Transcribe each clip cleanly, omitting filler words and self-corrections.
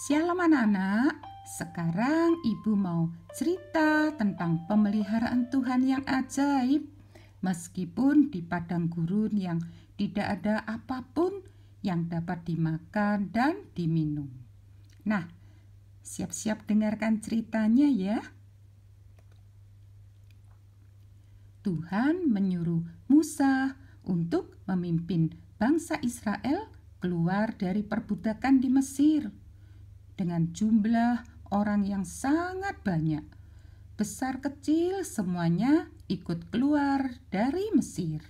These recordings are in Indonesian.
Shalom anak-anak, sekarang ibu mau cerita tentang pemeliharaan Tuhan yang ajaib. Meskipun di padang gurun yang tidak ada apapun yang dapat dimakan dan diminum. Nah, siap-siap dengarkan ceritanya ya. Tuhan menyuruh Musa untuk memimpin bangsa Israel keluar dari perbudakan di Mesir. Dengan jumlah orang yang sangat banyak, besar kecil semuanya ikut keluar dari Mesir,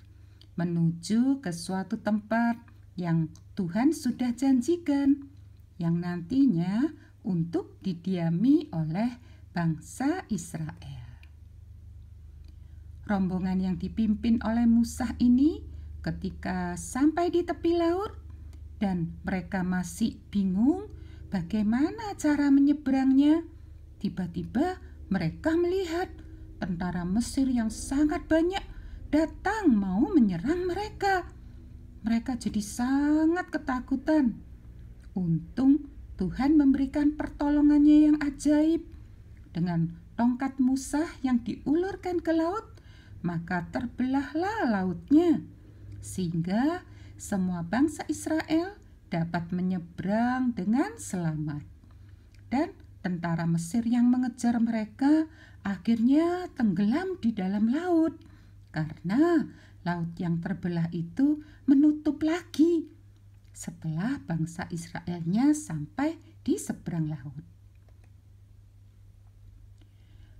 menuju ke suatu tempat yang Tuhan sudah janjikan, yang nantinya untuk didiami oleh bangsa Israel. Rombongan yang dipimpin oleh Musa ini ketika sampai di tepi laut dan mereka masih bingung bagaimana cara menyeberangnya, tiba-tiba mereka melihat tentara Mesir yang sangat banyak datang mau menyerang mereka. Mereka jadi sangat ketakutan. Untung Tuhan memberikan pertolongannya yang ajaib. Dengan tongkat Musa yang diulurkan ke laut, maka terbelahlah lautnya, sehingga semua bangsa Israel dapat menyeberang dengan selamat. Dan tentara Mesir yang mengejar mereka akhirnya tenggelam di dalam laut, karena laut yang terbelah itu menutup lagi setelah bangsa Israelnya sampai di seberang laut.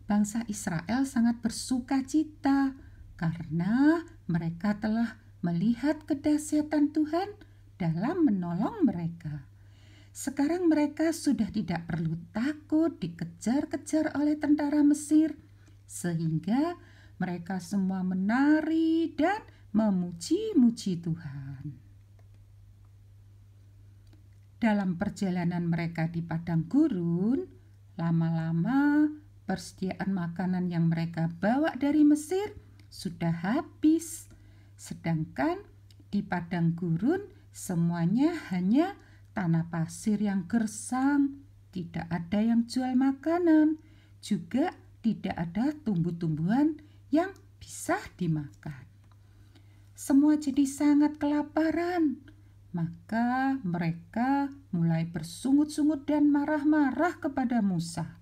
Bangsa Israel sangat bersuka cita karena mereka telah melihat kedahsyatan Tuhan dalam menolong mereka. Sekarang mereka sudah tidak perlu takut dikejar-kejar oleh tentara Mesir, sehingga mereka semua menari dan memuji-muji Tuhan. Dalam perjalanan mereka di padang gurun, lama-lama persediaan makanan yang mereka bawa dari Mesir sudah habis, sedangkan di padang gurun semuanya hanya tanah pasir yang gersang, tidak ada yang jual makanan, juga tidak ada tumbuh-tumbuhan yang bisa dimakan. Semua jadi sangat kelaparan, maka mereka mulai bersungut-sungut dan marah-marah kepada Musa.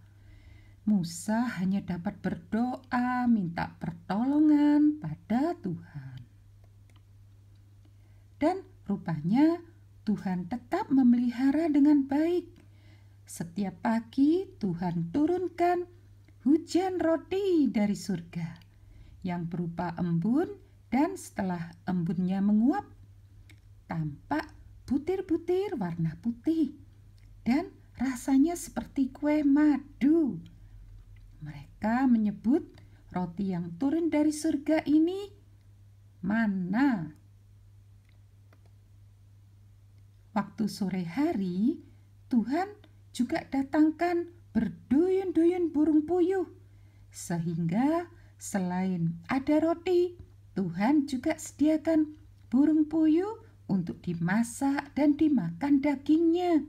Musa hanya dapat berdoa minta pertolongan pada Tuhan. Dan rupanya Tuhan tetap memelihara dengan baik. Setiap pagi Tuhan turunkan hujan roti dari surga yang berupa embun, dan setelah embunnya menguap, tampak butir-butir warna putih dan rasanya seperti kue madu. Mereka menyebut roti yang turun dari surga ini manna. Waktu sore hari, Tuhan juga datangkan berduyun-duyun burung puyuh, sehingga selain ada roti, Tuhan juga sediakan burung puyuh untuk dimasak dan dimakan dagingnya.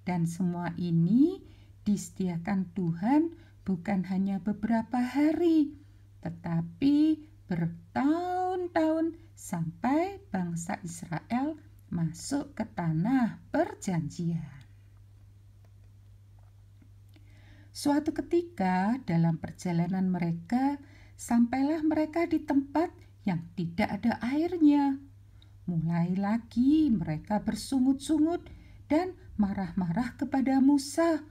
Dan semua ini disediakan Tuhan bukan hanya beberapa hari, tetapi bertahun-tahun sampai bangsa Israel masuk ke tanah perjanjian. Suatu ketika dalam perjalanan mereka, sampailah mereka di tempat yang tidak ada airnya. Mulai lagi mereka bersungut-sungut dan marah-marah kepada Musa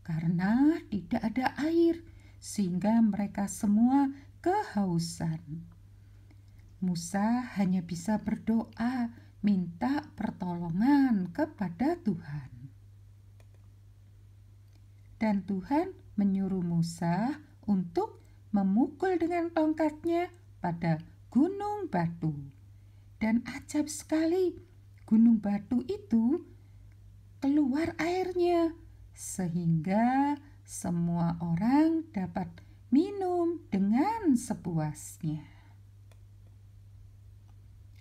karena tidak ada air, sehingga mereka semua kehausan. Musa hanya bisa berdoa minta pertolongan kepada Tuhan. Dan Tuhan menyuruh Musa untuk memukul dengan tongkatnya pada gunung batu. Dan ajaib sekali, gunung batu itu keluar airnya, sehingga semua orang dapat minum dengan sepuasnya.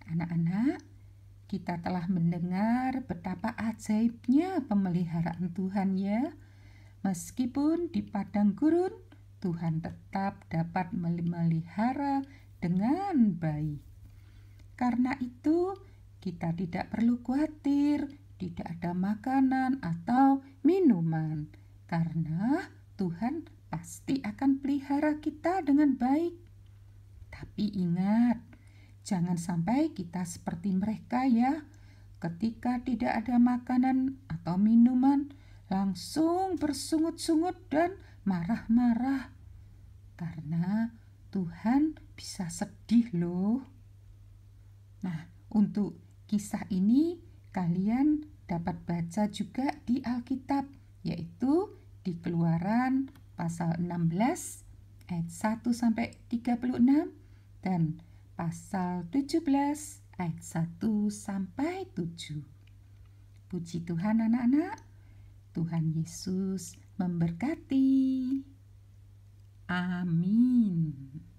Anak-anak, kita telah mendengar betapa ajaibnya pemeliharaan Tuhan ya. Meskipun di padang gurun, Tuhan tetap dapat memelihara dengan baik. Karena itu, kita tidak perlu khawatir tidak ada makanan atau minuman, karena Tuhan pasti akan pelihara kita dengan baik. Tapi ingat, jangan sampai kita seperti mereka ya. Ketika tidak ada makanan atau minuman, langsung bersungut-sungut dan marah-marah. Karena Tuhan bisa sedih loh. Nah, untuk kisah ini kalian dapat baca juga di Alkitab, yaitu di Keluaran pasal 16 ayat 1 sampai 36 dan pasal 17 ayat 1 sampai 7. Puji Tuhan anak-anak, Tuhan Yesus memberkati. Amin.